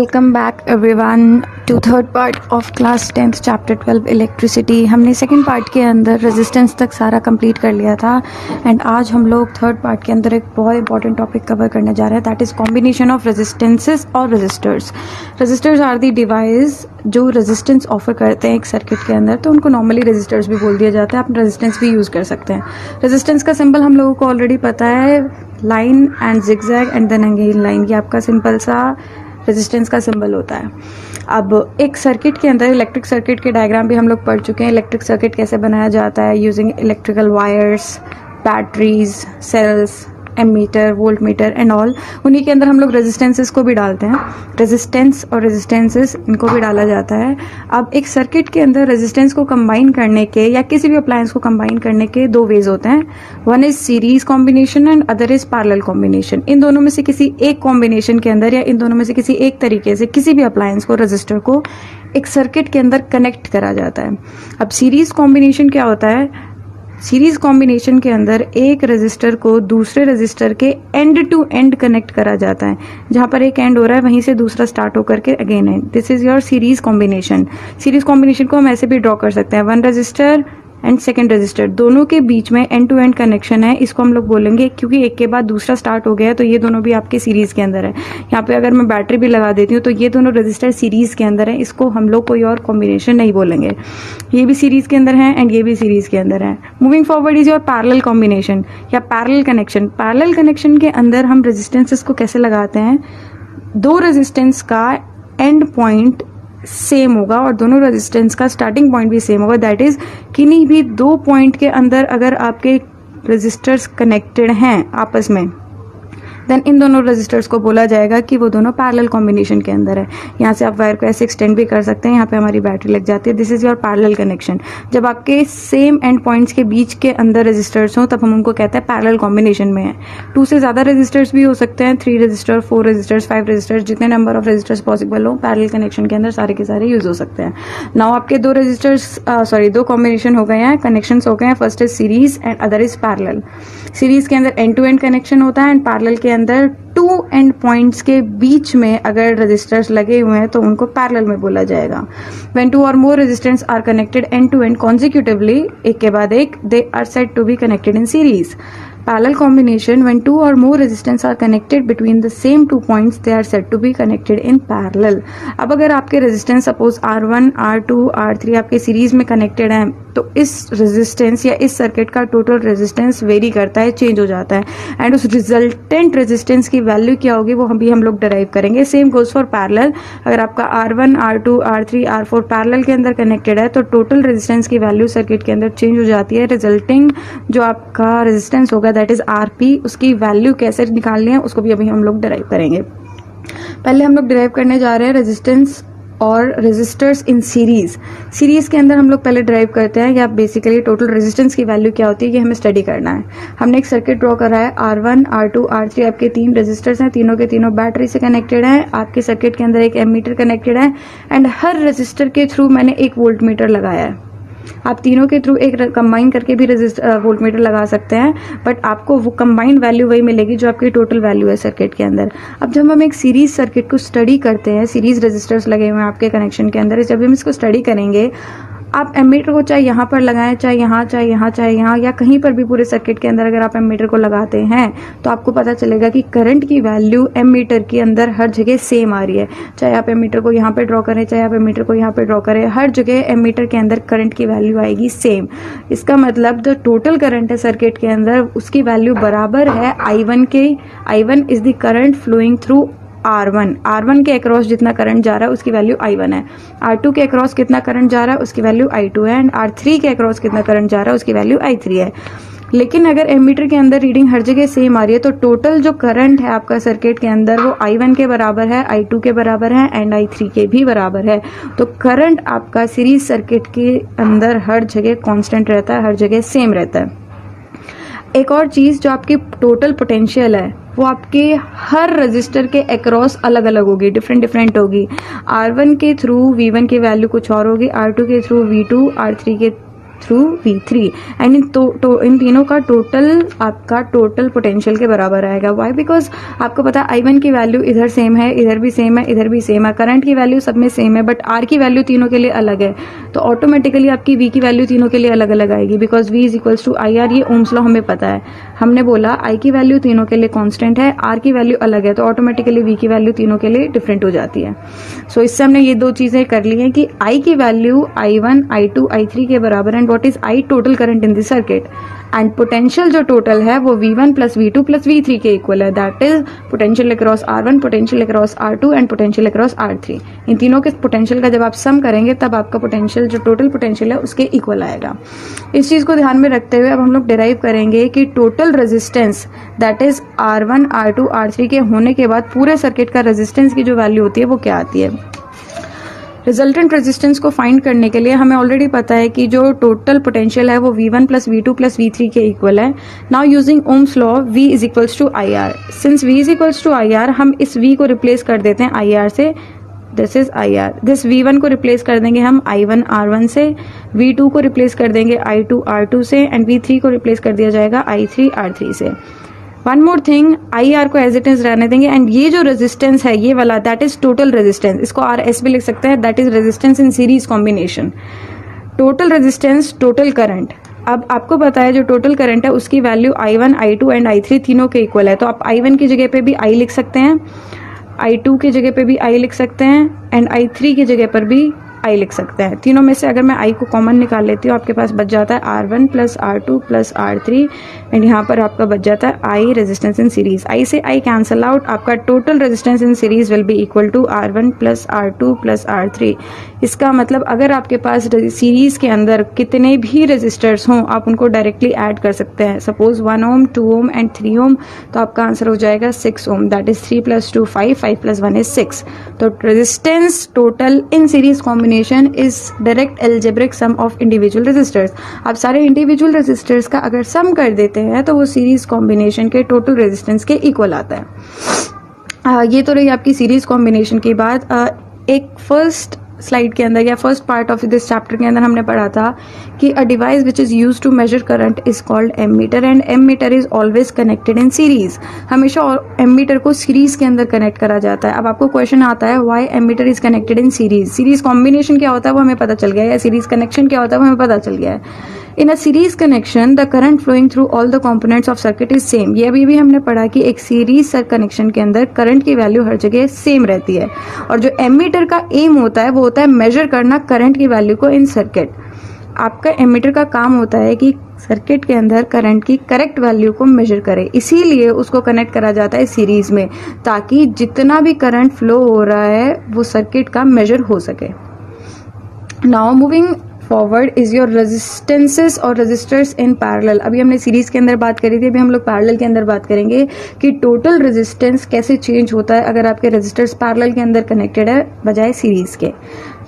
Welcome back everyone to third part of class 10th chapter 12 electricity. हमने second part के अंदर resistance तक सारा कंप्लीट कर लिया था एंड आज हम लोग थर्ड पार्ट के अंदर एक बहुत इंपॉर्टेंट टॉपिक कवर करने जा रहे हैं, that is combination of resistances और resistors. Resistors are the device जो रेजिस्टेंस ऑफर करते हैं एक सर्किट के अंदर, तो उनको नॉर्मली रेजिस्टर्स भी बोल दिया जाता है। आप रेजिस्टेंस भी यूज़ कर सकते हैं। रेजिस्टेंस का सिंबल हम लोगों को ऑलरेडी पता है, line and zigzag and then again line. ये आपका सिंपल सा रेजिस्टेंस का सिंबल होता है। अब एक सर्किट के अंदर इलेक्ट्रिक सर्किट के डायग्राम भी हम लोग पढ़ चुके हैं। इलेक्ट्रिक सर्किट कैसे बनाया जाता है, using electrical wires, batteries, cells, ammeter, volt meter and all. उन्हीं के अंदर हम लोग रेजिस्टेंसेस को भी डालते हैं। रेजिस्टेंस और रेजिस्टेंसेस इनको भी डाला जाता है। अब एक सर्किट के अंदर रेजिस्टेंस को कंबाइन करने के या किसी भी अप्लायंस को कंबाइन करने के दो वेज होते हैं। One is series combination and other is parallel combination. इन दोनों में से किसी एक कॉम्बिनेशन के अंदर या इन दोनों में से किसी एक तरीके से किसी भी अप्लायंस को, रजिस्टर को एक सर्किट के अंदर कनेक्ट करा जाता है। अब सीरीज कॉम्बिनेशन क्या होता है? सीरीज कॉम्बिनेशन के अंदर एक रेजिस्टर को दूसरे रेजिस्टर के एंड टू एंड कनेक्ट करा जाता है। जहां पर एक एंड हो रहा है वहीं से दूसरा स्टार्ट होकर के again end. This is your series combination. Series combination को हम ऐसे भी ड्रॉ कर सकते हैं, one resistor and second resistor, दोनों के बीच में एंड टू एंड कनेक्शन है। इसको हम लोग बोलेंगे, क्योंकि एक के बाद दूसरा स्टार्ट हो गया है तो ये दोनों भी आपके सीरीज के अंदर है। यहाँ पे अगर मैं बैटरी भी लगा देती हूँ तो ये दोनों रजिस्टर सीरीज के अंदर है। इसको हम लोग कोई और कॉम्बिनेशन नहीं बोलेंगे। ये भी सीरीज के अंदर है एंड ये भी सीरीज के अंदर है। Moving forward is your parallel combination या पैरेलल कनेक्शन। पैरेलल कनेक्शन के अंदर हम रेजिस्टेंसेस को कैसे लगाते हैं? दो रेजिस्टेंस का एंड पॉइंट सेम होगा और दोनों रेजिस्टेंस का स्टार्टिंग पॉइंट भी सेम होगा। दैट इज किन्हीं भी दो पॉइंट के अंदर अगर आपके रेजिस्टर्स कनेक्टेड हैं आपस में, देन इन दोनों रेजिस्टर्स को बोला जाएगा कि वो दोनों पैरेलल कॉम्बिनेशन के अंदर है। यहाँ से आप वायर को ऐसे एक्सटेंड भी कर सकते हैं। यहाँ पे हमारी बैटरी लग जाती है। This is your parallel connection. जब आपके सेम एंड पॉइंट्स के बीच के अंदर रेजिस्टर्स हो तब हम उनको कहते हैं पैरेलल कॉम्बिनेशन में है। टू से ज्यादा रेजिस्टर्स भी हो सकते हैं, 3 रजिस्टर, 4 रजिस्टर्स, 5 रजिस्टर्स, जितने नंबर ऑफ रजिस्टर्स पॉसिबल हो पैरेलल कनेक्शन के अंदर सारे के सारे यूज हो सकते हैं। नाउ आपके दो रजिस्टर्स दो कॉम्बिनेशन हो गए हैं, कनेक्शन हो गए हैं। First is series and other is parallel. Series के अंदर एंड टू एंड कनेक्शन होता है एंड पैरेलल के अंदर टू एंड पॉइंट्स के बीच में अगर रेजिस्टर्स लगे हुए हैं तो उनको पैरेलल में बोला जाएगा। व्हेन टू और more resistance are connected end to end consecutively, एक के बाद एक, they are said to be connected in series. Parallel combination, when two or more resistance are connected between the same 2 points, they are said to be connected in parallel. अब अगर आपके resistance suppose R1, R2, R3 आपके series में connected हैं तो इस resistance या इस सर्किट का टोटल रेजिस्टेंस वेरी करता है, चेंज हो जाता है एंड उस रिजल्टेंट रेजिस्टेंस की वैल्यू क्या होगी वो हम लोग डिराइव करेंगे। Same goes for parallel. अगर आपका R1, R2, R3, R4 parallel के अंदर कनेक्टेड है तो टोटल रेजिस्टेंस की वैल्यू सर्किट के अंदर चेंज हो जाती है। रिजल्टिंग जो आपका रेजिस्टेंस होगा दैट इज आरपी, उसकी वैल्यू कैसे निकालनी है उसको भी अभी हम लोग डिराइव करेंगे। पहले हम लोग डिराइव करने जा रहे हैं रेजिस्टेंस और रेजिस्टर्स इन सीरीज। सीरीज के अंदर हम लोग पहले ड्राइव करते हैं या बेसिकली टोटल रेजिस्टेंस की वैल्यू क्या होती है ये हमें स्टडी करना है। हमने एक सर्किट ड्रॉ करा है, R1, R2, R3 आपके 3 रेजिस्टर्स हैं, तीनों के तीनों बैटरी से कनेक्टेड हैं। आपके सर्किट के अंदर एक एमीटर कनेक्टेड है एंड हर रेजिस्टर के थ्रू मैंने एक वोल्ट मीटर लगाया है। आप तीनों के थ्रू एक कंबाइन करके भी वोल्ट मीटर लगा सकते हैं, बट आपको वो कंबाइंड वैल्यू वही मिलेगी जो आपकी टोटल वैल्यू है सर्किट के अंदर। अब जब हम एक सीरीज सर्किट को स्टडी करते हैं, सीरीज रेजिस्टर्स लगे हुए हैं आपके कनेक्शन के अंदर, जब हम इसको स्टडी करेंगे आप एमीटर को चाहे यहाँ पर लगाएं, चाहे यहाँ, चाहे यहाँ, चाहे यहाँ, या कहीं पर भी पूरे सर्किट के अंदर अगर आप एमीटर को लगाते हैं तो आपको पता चलेगा कि करंट की वैल्यू एमीटर के अंदर हर जगह सेम आ रही है। चाहे आप एमीटर को यहाँ पे ड्रॉ करें, चाहे आप एमीटर को यहाँ पे ड्रॉ करें, हर जगह एमीटर के अंदर करंट की वैल्यू आएगी सेम। इसका मतलब जो टोटल करंट है सर्किट के अंदर उसकी वैल्यू बराबर है I1 के। I1 is the current flowing through R1 के अक्रॉस जितना करंट जा रहा है उसकी वैल्यू I1 है। R2 के अक्रॉस कितना करंट जा रहा है उसकी वैल्यू I2 है एंड R3 के अक्रॉस कितना करंट जा रहा है उसकी वैल्यू I3 है। लेकिन अगर एमीटर के अंदर रीडिंग हर जगह सेम आ रही है तो टोटल जो करंट है आपका सर्किट के अंदर वो I1 के बराबर है, I2 के बराबर है एंड I3 के भी बराबर है। तो करंट आपका सीरीज सर्किट के अंदर हर जगह कांस्टेंट रहता है, हर जगह सेम रहता है। एक और चीज जो आपकी टोटल पोटेंशियल है वो आपके हर रजिस्टर के अक्रॉस अलग अलग होगी, डिफरेंट होगी। R1 के थ्रू V1 की वैल्यू कुछ और होगी, R2 के थ्रू V2, R3 के थ्रू V3 एंड इन तीनों का टोटल आपका टोटल पोटेंशियल के बराबर आएगा। वाई? बिकॉज आपको पता है I1 की वैल्यू इधर सेम है, इधर भी सेम है, इधर भी सेम है, करंट की वैल्यू सब में सेम है, बट R की वैल्यू तीनों के लिए अलग है, तो ऑटोमेटिकली आपकी V की वैल्यू तीनों के लिए अलग अलग आएगी। Because V is equals to IR, ये ओम्स लॉ हमें पता है। हमने बोला I की वैल्यू तीनों के लिए कांस्टेंट है, R की वैल्यू अलग है, तो ऑटोमेटिकली V की वैल्यू तीनों के लिए डिफरेंट हो जाती है। सो इससे हमने ये दो चीजें कर ली हैं कि I की वैल्यू I1, I2, I3 के बराबर and what is I total current in this circuit, and potential जो टोटल है वो V1 plus V2 plus V3 के इक्वल है। That is potential across R1, potential across R2 and potential across R3। इन तीनों के potential का जब आप सम करेंगे तब आपका पोटेंशियल जो टोटल पोटेंशियल है उसके इक्वल आएगा। इस चीज को ध्यान में रखते हुए अब हम लोग डिराइव करेंगे कि total resistance that is R1, R2, R3 के होने के बाद पूरे सर्किट का रेजिस्टेंस की जो वैल्यू होती है वो क्या आती है। रिजल्टेंट रेजिस्टेंस को फाइंड करने के लिए हमें ऑलरेडी पता है कि जो टोटल पोटेंशियल है वो V1 plus V2 plus V3 के इक्वल है। Now using Ohm's law V is equals to IR, since V is equals to IR हम इस V को रिप्लेस कर देते हैं IR से, this is IR। This V1 को रिप्लेस कर देंगे हम I1 R1 से, V2 को रिप्लेस कर देंगे I2 R2 से, एंड V3 को रिप्लेस कर दिया जाएगा I3 R3 से। वन मोर थिंग, IR को एज इट इज रहने देंगे, एंड ये जो रेजिस्टेंस है ये वाला दैट इज टोटल रेजिस्टेंस, इसको RS भी लिख सकते हैं, that is resistance in series combination. Total resistance, total current. अब आपको पता है जो टोटल करंट है उसकी value I1, I2 and I3 तीनों के इक्वल है, तो आप I1 की जगह पे भी I लिख सकते हैं, I2 की जगह पे भी I लिख सकते हैं, एंड I3 की जगह पर भी I लिख सकते हैं। तीनों में से अगर मैं I को कॉमन निकाल लेती हूँ आपके पास बच जाता है R1 plus R2 plus R3, and यहाँ पर आपका बच जाता है I resistance in series. I से I कैंसल आउट, आपका total resistance in series will be equal to R1 plus R2 plus R3। इसका मतलब अगर आपके पास सीरीज के अंदर कितने भी रेजिस्टर्स हों आप उनको डायरेक्टली ऐड कर सकते हैं। सपोज 1 ओम, 2 ओम एंड 3 ओम, तो आपका आंसर हो जाएगा 6 ohm, that is 3 plus 2 5, 5 plus 1 is 6। तो resistance total in series combination is direct algebraic sum of individual resistors. आप सारे इंडिविजुअल रेजिस्टर्स का अगर सम कर देते हैं तो वो सीरीज कॉम्बिनेशन के टोटल रेजिस्टेंस के इक्वल आता है। ये तो रही आपकी सीरीज कॉम्बिनेशन की बात। एक फर्स्ट स्लाइड के अंदर या first part of this chapter के अंदर हमने पढ़ा था कि a device which is used to measure current is called ammeter, and ammeter is always connected in series. हमेशा एमीटर को सीरीज के अंदर कनेक्ट करा जाता है। अब आपको क्वेश्चन आता है why ammeter is connected in series. Series combination क्या होता है वो हमें पता चल गया है, या सीरीज कनेक्शन क्या होता है वो हमें पता चल गया है। In a series connection the current flowing through all the components of circuit is same. ये अभी भी हमने पढ़ा कि एक सीरीज कनेक्शन के अंदर करंट की वैल्यू हर जगह सेम रहती है, और जो एमीटर का एम होता है वो होता है मेजर करना करंट की वैल्यू को इन सर्किट। आपका एमीटर का काम होता है कि सर्किट के अंदर करंट की करेक्ट वैल्यू को मेजर करे, इसीलिए उसको कनेक्ट करा जाता है सीरीज में, ताकि जितना भी करंट फ्लो हो रहा है वो सर्किट का मेजर हो सके। Now moving forward is your resistances और रेजिस्टर्स इन पैरेलल। अभी हमने सीरीज के अंदर बात करी थी, अभी हम लोग पैरेलल के अंदर बात करेंगे कि टोटल रेजिस्टेंस कैसे चेंज होता है अगर आपके रेजिस्टर्स पैरेलल के अंदर कनेक्टेड है बजाय सीरीज के।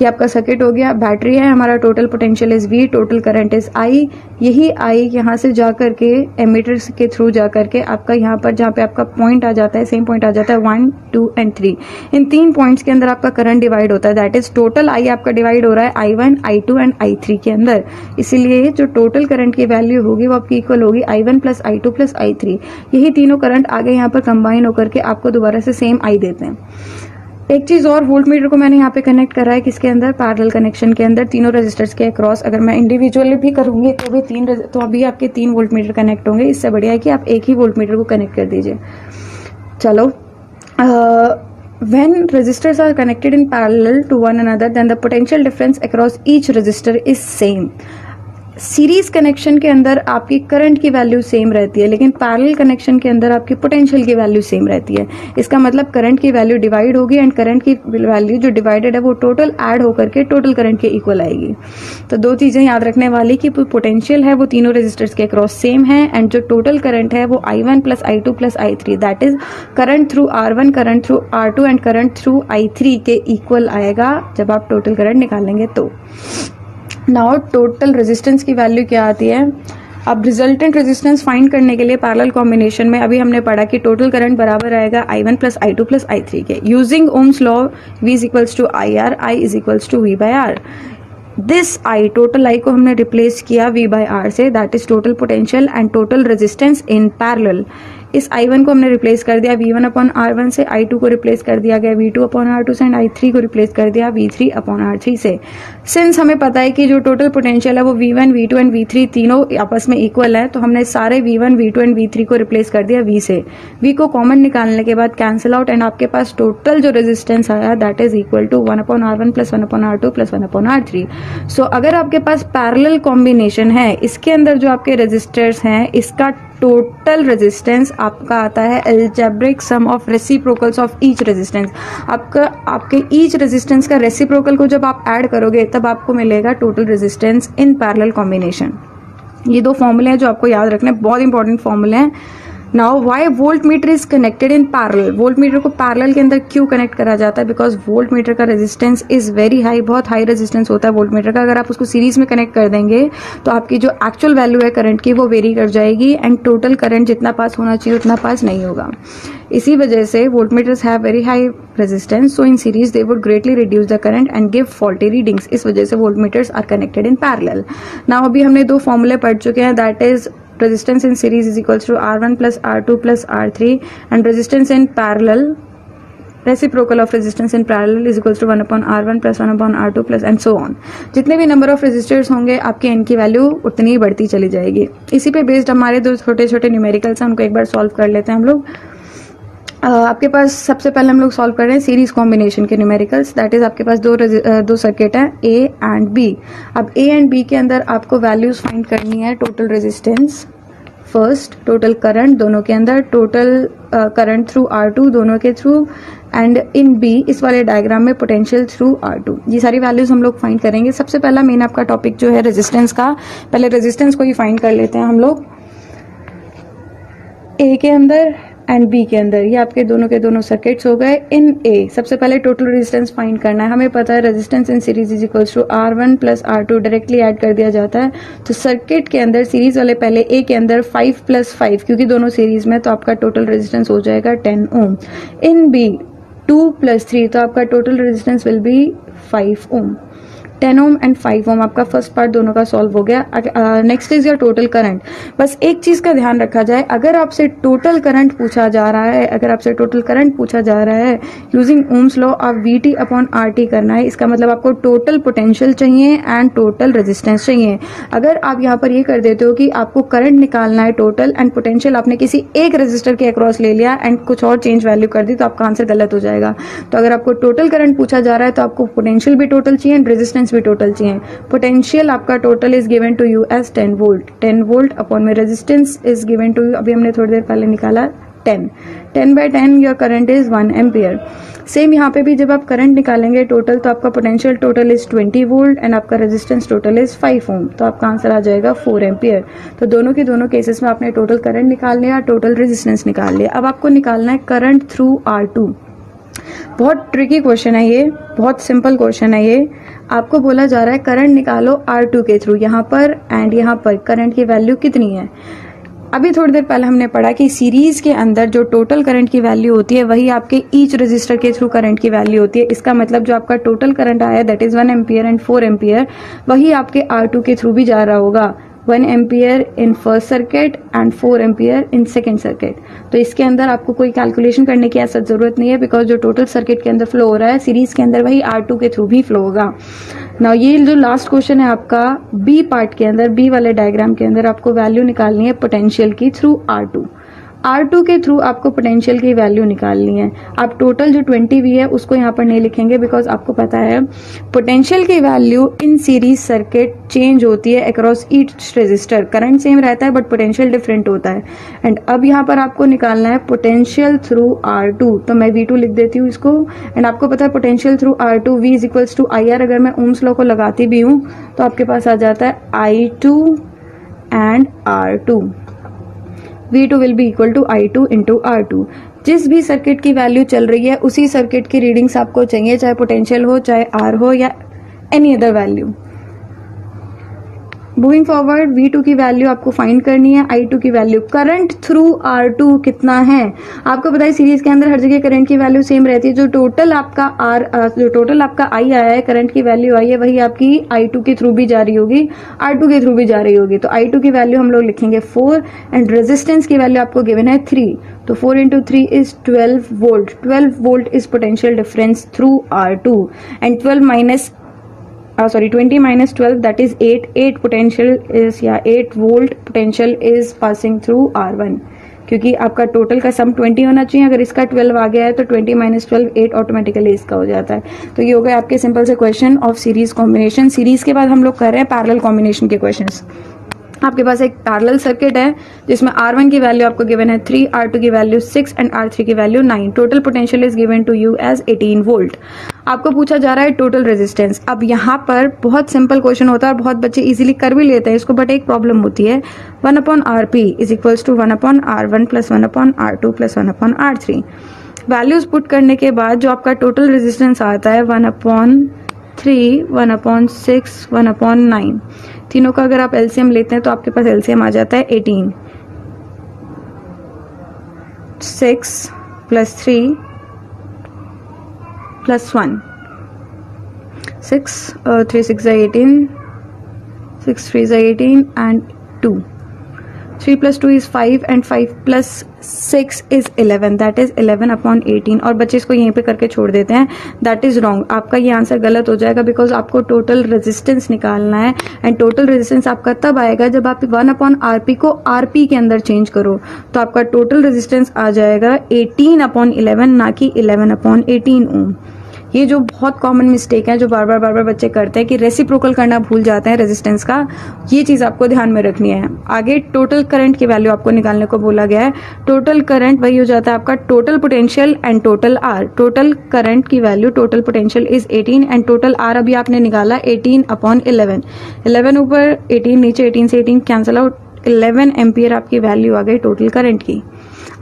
ये आपका सर्किट हो गया, बैटरी है हमारा, total potential is V, total current is I। यही I यहाँ से जाकर के एमीटर के थ्रू जाकर के आपका यहाँ पर जहाँ पे आपका पॉइंट आ जाता है, सेम पॉइंट आ जाता है 1, 2 एंड 3, इन 3 पॉइंट्स के अंदर आपका करंट डिवाइड होता है। दैट इज टोटल I आपका डिवाइड हो रहा है I1, I2 एंड I3 के अंदर, इसीलिए जो टोटल करंट की वैल्यू होगी वो आपकी इक्वल होगी I1 plus I2 plus I3। यही तीनों करंट आगे यहाँ पर कंबाइन होकर के आपको दोबारा से सेम I देते हैं। एक चीज और, वोल्ट मीटर को मैंने यहाँ पे कनेक्ट करा है किसके अंदर, पैरेलल कनेक्शन के अंदर, तीनों रेजिस्टर्स के अक्रॉस। अगर मैं इंडिविजुअली भी करूंगी तो भी तो अभी आपके 3 वोल्ट मीटर कनेक्ट होंगे। इससे बढ़िया है कि आप एक ही वोल्ट मीटर को कनेक्ट कर दीजिए। चलो, when resistors are connected in parallel to one another then the potential difference across each resistor is same। Series connection के अंदर आपकी करंट की वैल्यू सेम रहती है, लेकिन पैरेलल कनेक्शन के अंदर आपकी पोटेंशियल की वैल्यू सेम रहती है। इसका मतलब करंट की वैल्यू डिवाइड होगी, एंड करंट की वैल्यू जो डिवाइडेड है वो टोटल ऐड होकर के टोटल करंट के इक्वल आएगी। तो दो चीजें याद रखने वाली कि पोटेंशियल है वो तीनों रेजिस्टर्स के अक्रॉस सेम है, एंड जो टोटल करंट है वो I1 plus I2 plus I3, that is current through R1, current through R2 and current through I3 के इक्वल आएगा जब आप टोटल करंट निकालेंगे तो। नाउ टोटल रेजिस्टेंस की वैल्यू क्या आती है। अब रिजल्टेंट रेजिस्टेंस फाइंड करने के लिए पैरेलल कॉम्बिनेशन में अभी हमने पढ़ा कि टोटल करंट बराबर आएगा I1 plus I2 plus I3 के। Using Ohm's law V is equals to IR, I is equals to V by R। This I, total I को हमने रिप्लेस किया V बाय R से, that is total potential and total resistance in parallel. इस I1 को हमने replace कर दिया V1 upon R1 से, I2 को रिप्लेस कर दिया गया V2 अपॉन R2 से, एंड I3 को रिप्लेस कर दिया V3 अपॉन R3 से। सिंस हमें पता है कि जो टोटल पोटेंशियल है वो V1, V2 एंड V3 तीनों आपस में इक्वल है, तो हमने सारे V1, V2 एंड V3 को रिप्लेस कर दिया V से। V को कॉमन निकालने के बाद कैंसिल आउट, एंड आपके पास टोटल जो रेजिस्टेंस आया that is equal to 1 upon R1 plus 1 upon R2 plus 1 upon R3। So अगर आपके पास पैरेलल कॉम्बिनेशन है, इसके अंदर जो आपके रेजिस्टर्स हैं, इसका टोटल रेजिस्टेंस आपका आता है algebraic sum of reciprocals of each resistance. आपके ईच रेजिस्टेंस का रेसिप्रोकल को जब आप ऐड करोगे तब आपको मिलेगा total resistance in parallel combination. ये दो फॉर्मूले हैं जो आपको याद रखने, बहुत इंपॉर्टेंट फॉर्मूले हैं। Now why volt meter is connected in parallel, volt meter को पैरेलल के अंदर क्यों कनेक्ट करा जाता है? बिकॉज वोल्ट मीटर का रेजिस्टेंस इज वेरी हाई, बहुत हाई रेजिस्टेंस होता है वोल्ट मीटर का। अगर आप उसको सीरीज में कनेक्ट कर देंगे तो आपकी जो एक्चुअल वैल्यू है करंट की वो वेरी कर जाएगी, एंड टोटल करंट जितना पास होना चाहिए उतना पास नहीं होगा। इसी वजह से volt meters have very high resistance, so in series they would greatly reduce the current and give faulty readings. इस वजह से volt meters are connected in parallel. Now अभी हमने दो फॉर्मूले पढ़ चुके हैं, that is resistance in series is equals to R1 plus R2 plus R3 and resistance in parallel, reciprocal of resistance in parallel is equals to 1 upon R1 plus 1 upon R2 plus and so on। जितने भी number of resistors होंगे आपके n की value उतनी ही बढ़ती चली जाएगी। इसी पे बेस्ड हमारे दो छोटे छोटे न्यूमेरिकल्स हैं, उनको एक बार सॉल्व कर लेते हैं हम लोग। आपके पास सबसे पहले हम लोग सॉल्व कर रहे हैं सीरीज कॉम्बिनेशन के न्यूमेरिकल्स, दैट इज आपके पास दो सर्किट है A एंड B। अब A एंड B के अंदर आपको वैल्यूज फाइंड करनी है, total resistance first, total current दोनों के अंदर, टोटल करंट थ्रू R2 दोनों के थ्रू, एंड इन B इस वाले डायग्राम में पोटेंशियल थ्रू R2। ये सारी वैल्यूज हम लोग फाइंड करेंगे। सबसे पहला मेन आपका टॉपिक जो है रेजिस्टेंस का, पहले रेजिस्टेंस को ही फाइंड कर लेते हैं हम लोग। A के अंदर एंड B के अंदर, ये आपके दोनों के दोनों सर्किट्स हो गए। इन A सबसे पहले टोटल रेजिस्टेंस फाइंड करना है। हमें पता है resistance in series is equals to R1 plus R2, directly add कर दिया जाता है। तो सर्किट के अंदर सीरीज वाले पहले A के अंदर 5 प्लस 5, क्योंकि दोनों सीरीज में, तो आपका टोटल रेजिस्टेंस हो जाएगा 10 ओम। इन B 2 प्लस 3, तो आपका total resistance will be 5 ohm. 10 ohm and 5 ohm आपका फर्स्ट पार्ट दोनों का सॉल्व हो गया। Next is your total current. बस एक चीज का ध्यान रखा जाए, अगर आपसे टोटल करंट पूछा जा रहा है, अगर आपसे टोटल करंट पूछा जा रहा है यूजिंग ओम्स लॉ, आप VT अपॉन RT करना है। इसका मतलब आपको टोटल पोटेंशियल चाहिए एंड टोटल रेजिस्टेंस चाहिए। अगर आप यहाँ पर ये कर देते हो कि आपको करंट निकालना है टोटल एंड पोटेंशियल आपने किसी एक रेजिस्टर के अक्रॉस ले लिया एंड कुछ और चेंज वैल्यू कर दी, तो आपका आंसर गलत हो जाएगा। तो अगर आपको टोटल करंट पूछा जा रहा है तो आपको पोटेंशियल भी टोटल चाहिए एंड रेजिस्टेंस भी टोटल चाहिए। पोटेंशियल आपका total is given to you as 10 volt, 10 volt upon में resistance is given to you, अभी हमने थोड़ी देर पहले निकाला 10, 10 by 10 your current is 1 ampere. Same यहाँ पे भी जब आप करंट निकालेंगे टोटल, तो आपका potential total is 20 volt and आपका रेजिस्टेंस टोटल इज 5 ओम, तो आपका आंसर आ जाएगा 4 एम्पियर। तो दोनों के दोनों केसेस में आपने टोटल करंट निकाल लिया, टोटल रेजिस्टेंस निकाल लिया। अब आपको निकालना है करंट थ्रू R2। बहुत ट्रिकी क्वेश्चन है ये, बहुत सिंपल क्वेश्चन है ये। आपको बोला जा रहा है करंट निकालो R2 के थ्रू, यहाँ पर एंड यहाँ पर करंट की वैल्यू कितनी है। अभी थोड़ी देर पहले हमने पढ़ा कि सीरीज के अंदर जो टोटल करंट की वैल्यू होती है वही आपके ईच रजिस्टर के थ्रू करंट की वैल्यू होती है। इसका मतलब जो आपका टोटल करंट आया that is 1 ampere and 4 ampere, वही आपके R2 के थ्रू भी जा रहा होगा। 1 ampere in first circuit and 4 ampere in second circuit. तो इसके अंदर आपको कोई कैलकुलेशन करने की ऐसा जरूरत नहीं है, बिकॉज जो टोटल सर्किट के अंदर फ्लो हो रहा है सीरीज के अंदर वही R2 के थ्रू भी फ्लो होगा। नाउ ये जो लास्ट क्वेश्चन है आपका बी पार्ट के अंदर, बी वाले डायग्राम के अंदर आपको वैल्यू निकालनी है पोटेंशियल की थ्रू R2। R2 के थ्रू आपको पोटेंशियल की वैल्यू निकालनी है। आप टोटल जो 20V है उसको यहाँ पर नहीं लिखेंगे, बिकॉज आपको पता है पोटेंशियल की value in series circuit change होती है across each resistor. Current same रहता है बट पोटेंशियल डिफरेंट होता है। एंड अब यहाँ पर आपको निकालना है पोटेंशियल थ्रू R2, तो मैं V2 लिख देती हूँ इसको। एंड आपको पता है potential through R2 V is equals to IR, अगर मैं ओम्स लॉ को लगाती भी हूँ तो आपके पास आ जाता है I2 and R2। V2 will be equal to I2 into R2। जिस भी सर्किट की वैल्यू चल रही है उसी सर्किट की रीडिंग्स आपको चाहिए, चाहे पोटेंशियल हो, चाहे R हो या any other value. Moving forward, V2 की वैल्यू आपको फाइंड करनी है, I2 की वैल्यू। करंट थ्रू R2 कितना है आपको पता है, सीरीज के अंदर हर जगह करंट की वैल्यू सेम रहती है। जो टोटल आपका I आया है, करंट की वैल्यू आई है, वही आपकी I2 के थ्रू भी जा रही होगी, R2 के थ्रू भी जा रही होगी। तो I2 की वैल्यू हम लोग लिखेंगे 4 एंड रेजिस्टेंस की वैल्यू आपको गिवन है 3, तो 4 into 3 is 12 volt. 12 volt is potential difference through R2 and 20 minus 12 that is 8 potential is 8 volt potential is passing through R1, क्योंकि आपका टोटल का सम 20 होना चाहिए। अगर इसका 12 आ गया है तो 20 minus 12 8 ऑटोमेटिकली इसका हो जाता है। तो ये हो गए आपके सिंपल से question of series combination. Series के बाद हम लोग कर रहे हैं पैरेलल कॉम्बिनेशन के क्वेश्चंस। आपके पास एक पैरेलल सर्किट है जिसमें R1 की वैल्यू आपको गिवन है 3, R2 की वैल्यू 6 एंड R3 की value 9। Total potential is given to you as 18 volt. आपको पूछा जा रहा है टोटल रेजिस्टेंस। अब यहाँ पर बहुत सिंपल क्वेश्चन होता है और बहुत बच्चे इजीली कर भी लेते हैं इसको, बट एक प्रॉब्लम होती है 1/RP is equals to 1/R1 plus 1/R2 plus 1/R3। Values put करने के बाद जो आपका टोटल रेजिस्टेंस आता है 1/3, 1/6, 1/9, तीनों का अगर आप एलसीएम लेते हैं तो आपके पास एलसीएम आ जाता है 18। 6 plus 3 plus 1, 6 3 6 18, 6 3 18 and 2, 3 plus 2 is 5 and 5 plus 6 is 11, that is 11/18। और बच्चे इसको यहीं पे करके छोड़ देते हैं, दैट इज रॉन्ग। आपका ये आंसर गलत हो जाएगा बिकॉज आपको टोटल रेजिस्टेंस निकालना है एंड टोटल रेजिस्टेंस आपका तब आएगा जब आप 1/RP को RP के अंदर चेंज करो। तो आपका टोटल रेजिस्टेंस आ जाएगा 18/11 ना कि 11/18 ओम। ये जो बहुत कॉमन मिस्टेक है जो बार बार बच्चे करते हैं कि रेसिप्रोकल करना भूल जाते हैं रेजिस्टेंस का, ये चीज आपको ध्यान में रखनी है। आगे टोटल करंट की वैल्यू आपको निकालने को बोला गया है। टोटल करंट वही हो जाता है आपका total potential and total R. Total current की value total potential is 18 and total R अभी आपने निकाला 18/11। 11 ऊपर 18 नीचे, 18 से 18 कैंसिल आउट, 11 एम्पियर आपकी वैल्यू आ गई टोटल करंट की।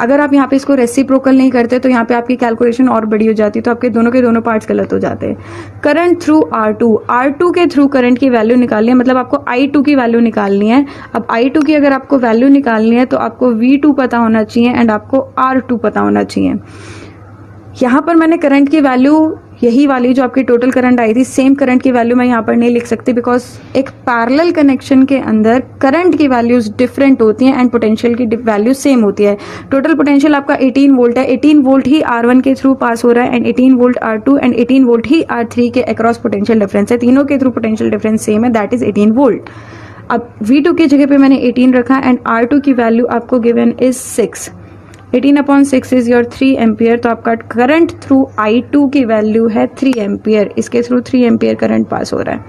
अगर आप यहाँ पे इसको रेसिप्रोकल नहीं करते तो यहाँ पे आपकी कैलकुलेशन और बड़ी हो जाती, तो आपके दोनों के दोनों पार्ट्स गलत हो जाते हैं। करंट थ्रू R2 के थ्रू करंट की वैल्यू निकालनी है, मतलब आपको I2 की वैल्यू निकालनी है। अब I2 की अगर आपको वैल्यू निकालनी है तो आपको V2 पता होना चाहिए एंड आपको R2 पता होना चाहिए। यहाँ पर मैंने करंट की वैल्यू यही वाली जो आपकी टोटल करंट आई थी, सेम करंट की वैल्यू मैं यहाँ पर नहीं लिख सकती बिकॉज एक पैरेलल कनेक्शन के अंदर करंट की वैल्यूज डिफरेंट होती हैं एंड पोटेंशियल की वैल्यू सेम होती है। टोटल पोटेंशियल आपका 18 वोल्ट है, 18 वोल्ट ही R1 के थ्रू पास हो रहा है and 18 volt R2 and 18 volt he R3 के अक्रॉस पोटेंशियल डिफरेंस है। तीनों के थ्रू पोटेंशियल डिफरेंस सेम है, दैट इज 18 वोल्ट। अब V2 की जगह पे मैंने 18 रखा एंड R2 की वैल्यू आपको given is 6। 18/6 is your 3 ampere. तो आपका करंट थ्रू I2 की वैल्यू है 3 एम्पियर, इसके थ्रू 3 एम्पियर करंट पास हो रहा है।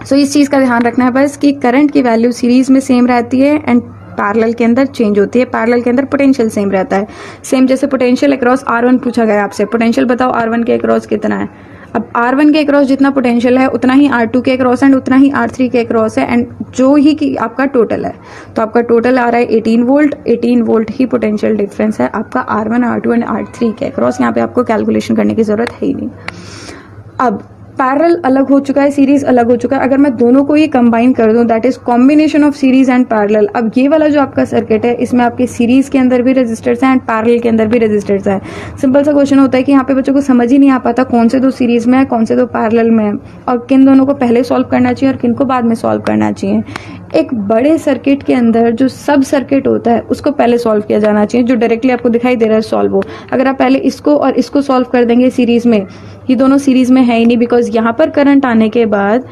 सो इस चीज का ध्यान रखना है बस कि करंट की वैल्यू सीरीज में सेम रहती है एंड पैरेलल के अंदर चेंज होती है। पैरेलल के अंदर पोटेंशियल सेम रहता है। सेम जैसे पोटेंशियल अक्रॉस R1 पूछा गया आपसे, पोटेंशियल बताओ R1 के अक्रॉस कितना है। अब R1 के अक्रॉस जितना पोटेंशियल है उतना ही R2 के अक्रॉस एंड उतना ही R3 के अक्रॉस है एंड जो ही कि आपका टोटल है। तो आपका टोटल आ रहा है 18 वोल्ट। 18 वोल्ट ही पोटेंशियल डिफरेंस है आपका R1, R2 एंड R3 के अक्रॉस। यहाँ पे आपको कैलकुलेशन करने की जरूरत है ही नहीं। अब पैरेलल अलग हो चुका है, सीरीज अलग हो चुका है। अगर मैं दोनों को ही कंबाइन कर दूं that is combination of series and parallel. अब ये वाला जो आपका सर्किट है इसमें आपके सीरीज के अंदर भी रेजिस्टर्स हैं एंड पैरेलल के अंदर भी रेजिस्टर्स है। सिंपल सा क्वेश्चन होता है कि यहाँ पे बच्चों को समझ ही नहीं आ पाता कौन से दो सीरीज में है कौन से दो पैरेलल में है और किन दोनों को पहले सॉल्व करना चाहिए और किन को बाद में सॉल्व करना चाहिए। एक बड़े सर्किट के अंदर जो सब सर्किट होता है उसको पहले सॉल्व किया जाना चाहिए, जो डायरेक्टली आपको दिखाई दे रहा है सॉल्व हो। अगर आप पहले इसको और इसको सॉल्व कर देंगे सीरीज में, ये दोनों सीरीज में है ही नहीं बिकॉज यहाँ पर करंट आने के बाद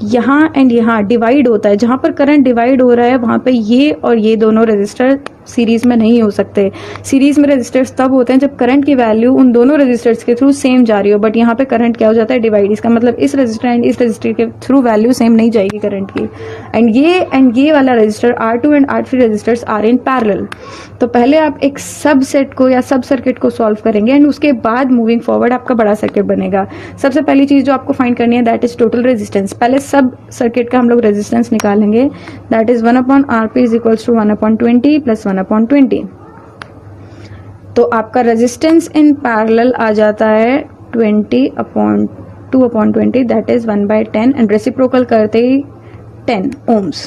यहाँ एंड यहाँ डिवाइड होता है। जहां पर करंट डिवाइड हो रहा है वहां पे ये और ये दोनों रेजिस्टर सीरीज में नहीं हो सकते। सीरीज में रेजिस्टर्स तब होते हैं जब करंट की वैल्यू उन दोनों रेजिस्टर्स के थ्रू सेम जा रही हो, बट यहाँ पे करंट क्या हो जाता है डिवाइड। इसका मतलब इस रेजिस्टर एंड इस रेजिस्टर के थ्रू वैल्यू सेम नहीं जाएगी करंट की। एंड ये वाला resistor R2 and R3 resistors are in parallel. तो पहले आप एक सब सेट को या सब सर्किट को सॉल्व करेंगे एंड उसके बाद मूविंग फॉरवर्ड आपका बड़ा सर्किट बनेगा। सबसे पहली चीज जो आपको फाइंड करनी है दैट इज टोटल रेजिस्टेंस। पहले सब सर्किट का हम लोग रेजिस्टेंस निकालेंगे, that is 1/RP is equals to 1/20 plus 1/20। तो आपका रेजिस्टेंस इन पैरेलल आ जाता है 20/2/20, दैट इज 1/10 एंड रेसिप्रोकल करते ही 10 ohms।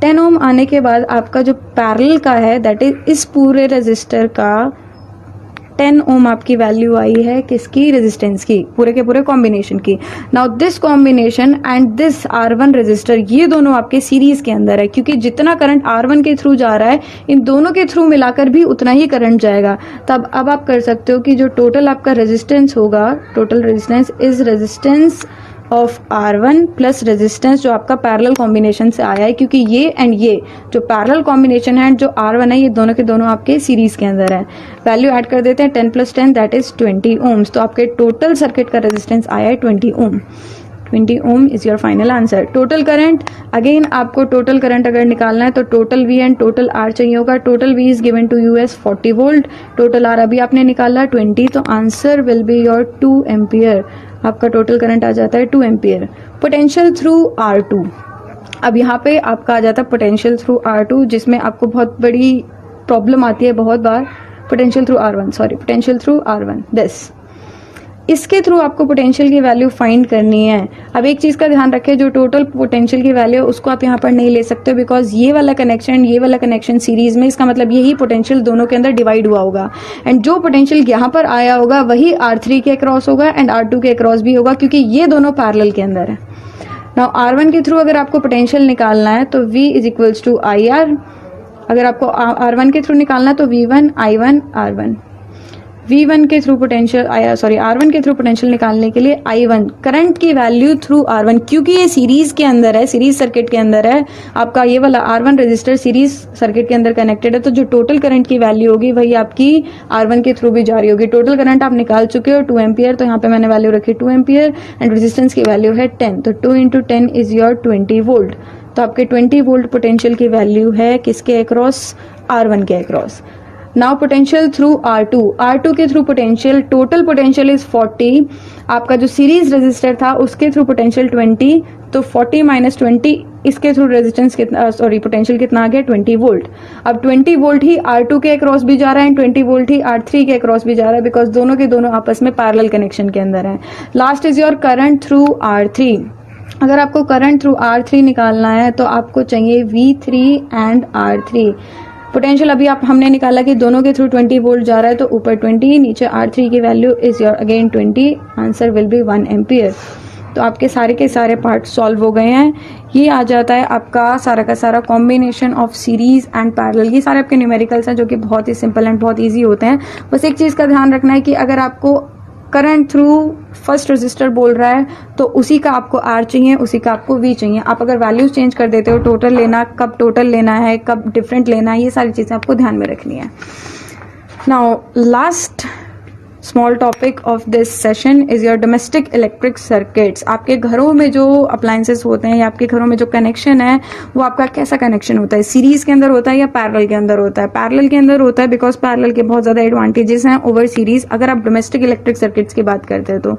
10 ओम आने के बाद आपका जो पैरेलल का है दैट इज इस पूरे रेजिस्टर का 10 ओम आपकी वैल्यू आई है किसकी, रेजिस्टेंस की, पूरे के पूरे कॉम्बिनेशन की। Now this combination and this R1 resistor, ये दोनों आपके सीरीज के अंदर है, क्योंकि जितना करंट R1 के थ्रू जा रहा है इन दोनों के थ्रू मिलाकर भी उतना ही करंट जाएगा। तब अब आप कर सकते हो कि जो टोटल आपका रेजिस्टेंस होगा, total resistance is resistance of R1 plus resistance जो आपका पैरेलल कॉम्बिनेशन से आया है, क्योंकि ये एंड ये जो पैरेलल कॉम्बिनेशन है जो R1 है ये दोनों के दोनों आपके सीरीज के अंदर है। वैल्यू ऐड कर देते हैं 10 + 10 दैट इज 20 ओम्स। तो आपके टोटल सर्किट का रेजिस्टेंस आया है 20 ohm. 20 ohm is your final answer. Total current, again आपको टोटल करंट अगर निकालना है तो total V and total R चाहिए होगा। Total V is given to you as 40 volt, total R अभी आपने निकाला 20, तो answer will be your 2 ampere. आपका टोटल करंट आ जाता है 2 एम्पियर। पोटेंशियल थ्रू R2, अब यहाँ पे आपका आ जाता है पोटेंशियल थ्रू R2, जिसमें आपको बहुत बड़ी प्रॉब्लम आती है बहुत बार। पोटेंशियल थ्रू R1 दिस, इसके थ्रू आपको पोटेंशियल की वैल्यू फाइंड करनी है। अब एक चीज का ध्यान रखें, जो टोटल पोटेंशियल की वैल्यू है उसको आप यहाँ पर नहीं ले सकते हो, बिकॉज ये वाला कनेक्शन सीरीज में, इसका मतलब यही पोटेंशियल दोनों के अंदर डिवाइड हुआ होगा, एंड जो पोटेंशियल यहाँ पर आया होगा वही R3 के अक्रॉस होगा एंड R2 के अक्रॉस भी होगा, क्योंकि ये दोनों पैरेलल के अंदर है। नाउ R1 के थ्रू अगर आपको पोटेंशियल निकालना है तो V is equals to IR, अगर आपको R1 के थ्रू निकालना है तो V1 I1 R1। V1 के थ्रू पोटेंशियल R1 के थ्रू पोटेंशियल निकालने के लिए I1 करंट की वैल्यू थ्रू R1, क्योंकि ये सीरीज के अंदर है, सीरीज सर्किट के अंदर है, आपका ये वाला R1 रजिस्टर सीरीज सर्किट के अंदर कनेक्टेड है, तो जो टोटल करंट की वैल्यू होगी वही आपकी R1 के थ्रू भी जारी होगी। टोटल करंट आप निकाल चुके हो 2 एम्पियर, तो यहाँ पे मैंने वैल्यू रखी 2 एम्पियर एंड रेजिस्टेंस की वैल्यू है 10, तो 2 × 10 इज योर 20 वोल्ट। तो आपके 20 वोल्ट पोटेंशियल की वैल्यू है किसके अक्रॉस, R1 के across. Now potential through R2 के through potential, total potential is 40, आपका जो सीरीज रेजिस्टर था उसके थ्रू पोटेंशियल 20, तो 40 - 20 इसके थ्रू रेजिस्टेंस कितना, पोटेंशियल कितना आ गया 20 वोल्ट। अब 20 वोल्ट ही R2 के अक्रॉस भी जा रहा है एंड 20 वोल्ट ही R3 के अक्रॉस भी जा रहा है, बिकॉज दोनों के दोनों आपस में पैरेलल कनेक्शन के अंदर है। Last is your current through R3, अगर आपको करंट थ्रू R3 निकालना है तो आपको चाहिए V3 एंड R3। पोटेंशियल अभी हमने निकाला कि दोनों के थ्रू 20 वोल्ट जा रहा है, तो ऊपर 20, नीचे R3 की value is your again 20, answer will B 1 ampere. तो आपके सारे के सारे पार्ट सॉल्व हो गए हैं। ये आ जाता है आपका सारा का सारा combination of series and parallel. ये सारे आपके न्यूमेरिकल्स हैं जो कि बहुत ही सिंपल एंड बहुत ईजी होते हैं। बस एक चीज का ध्यान रखना है कि अगर आपको करंट थ्रू फर्स्ट रजिस्टर बोल रहा है तो उसी का आपको R चाहिए, उसी का आपको V चाहिए। आप अगर वैल्यूज चेंज कर देते हो, टोटल लेना, कब टोटल लेना है, कब डिफरेंट लेना है, ये सारी चीजें आपको ध्यान में रखनी है। Now last small topic of this session is your domestic electric circuits. आपके घरों में जो अप्लायंसेस होते हैं या आपके घरों में जो कनेक्शन है वो आपका कैसा कनेक्शन होता है, सीरीज के अंदर होता है या पैरेलल के अंदर होता है। पैरेलल के अंदर होता है बिकॉज पैरेलल के बहुत ज्यादा एडवांटेजेस हैं ओवर सीरीज, अगर आप डोमेस्टिक इलेक्ट्रिक सर्किट्स की बात करते हैं तो।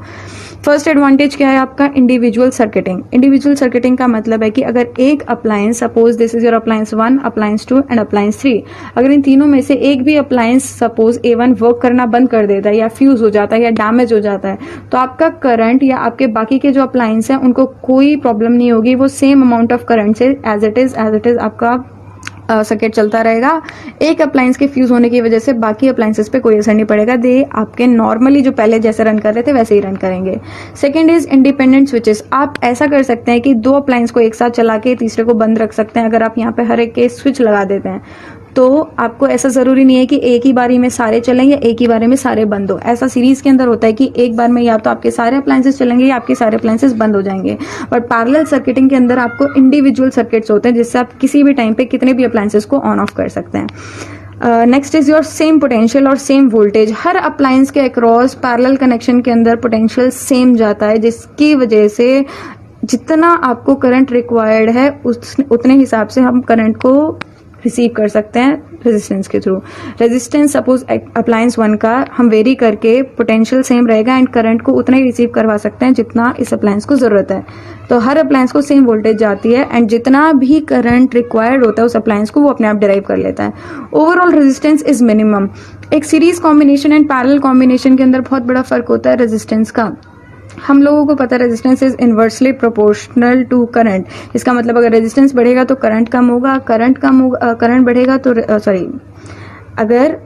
फर्स्ट एडवांटेज क्या है आपका, इंडिविजुअल सर्किटिंग। इंडिविजुअल सर्किटिंग का मतलब है कि अगर एक appliance, suppose this is your appliance 1, appliance 2 and appliance 3, अगर इन तीनों में से एक भी अप्लायंस सपोज A1 वर्क करना बंद कर देता है या फ्यूज हो जाता है या डैमेज हो जाता है, तो आपका करंट या आपके बाकी के जो अप्लायंस हैं उनको कोई प्रॉब्लम नहीं होगी, वो सेम अमाउंट ऑफ करंट से एज इट इज आपका सर्किट चलता रहेगा। एक अप्लायंस के फ्यूज होने की वजह से बाकी अप्लायंसेस पे कोई असर नहीं पड़ेगा, दे आपके नॉर्मली जो पहले जैसे रन कर रहे थे वैसे ही रन करेंगे। Second is independent switches. आप ऐसा कर सकते हैं कि 2 अप्लायंस को एक साथ चला के तीसरे को बंद रख सकते हैं। अगर आप यहाँ पे हर एक के स्विच लगा देते हैं तो आपको ऐसा जरूरी नहीं है कि एक ही बारी में सारे चलें या एक ही बारी में सारे बंद हो। ऐसा सीरीज के अंदर होता है कि एक बार में या तो आपके सारे अप्लायंसेस चलेंगे या आपके सारे अप्लायंसेस बंद हो जाएंगे। बट पैरेलल सर्किटिंग के अंदर आपको इंडिविजुअल सर्किट्स होते हैं जिससे आप किसी भी टाइम पे कितने भी अप्लायंसेस को ऑन ऑफ कर सकते हैं। Next is your same potential और सेम वोल्टेज। हर अप्लायंस के अक्रॉस पैरेलल कनेक्शन के अंदर पोटेंशियल सेम जाता है, जिसकी वजह से जितना आपको करंट रिक्वायर्ड है उतने हिसाब से हम करंट को रिसीव कर सकते हैं रेजिस्टेंस के थ्रू। रेजिस्टेंस सपोज अप्लायंस 1 का हम वेरी करके पोटेंशियल सेम रहेगा एंड करंट को उतना ही रिसीव करवा सकते हैं जितना इस अप्लायंस को जरूरत है। तो हर अप्लायंस को सेम वोल्टेज जाती है एंड जितना भी करंट रिक्वायर्ड होता है उस अप्लायंस को वो अपने आप डिराइव कर लेता है। Overall resistance is minimum. एक series combination and parallel combination के अंदर बहुत बड़ा फर्क होता है रेजिस्टेंस का। हम लोगों को पता है resistance is inversely proportional to current. इसका मतलब अगर रेजिस्टेंस बढ़ेगा तो करंट कम होगा, करंट बढ़ेगा तो अगर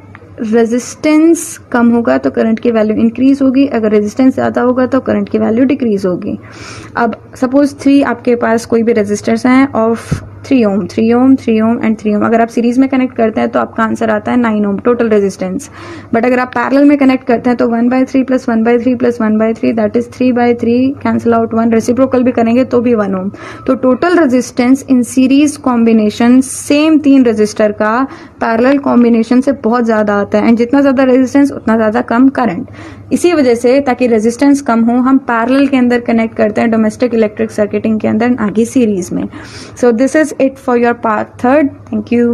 रेजिस्टेंस कम होगा तो करंट की वैल्यू इंक्रीज होगी, अगर रेजिस्टेंस ज़्यादा होगा तो करंट की वैल्यू डिक्रीज होगी। अब सपोज 3 आपके पास कोई भी रेजिस्टर्स हैं of 3 Om, 3 Om, 3 ohm and 3 ओम। अगर आप सीरीज में कनेक्ट करते हैं तो आपका आंसर आता है 9 ओम टोटल रेजिस्टेंस। बट अगर आप पैरेलल में कनेक्ट करते हैं तो 1/3 plus 1/3 plus 1/3 that is 3/3, cancel out 1, reciprocal भी करेंगे तो भी 1 ओम। तो total resistance in series combination same 3 resistor का पैरेलल कॉम्बिनेशन से बहुत ज्यादा आता है, एंड जितना ज्यादा रेजिस्टेंस उतना ज्यादा कम करंट। इसी वजह से ताकि रेजिस्टेंस कम हो हम पैरेलल के अंदर कनेक्ट करते हैं डोमेस्टिक इलेक्ट्रिक सर्किटिंग के अंदर, आगे सीरीज में। So this is it for your part 3rd. Thank you.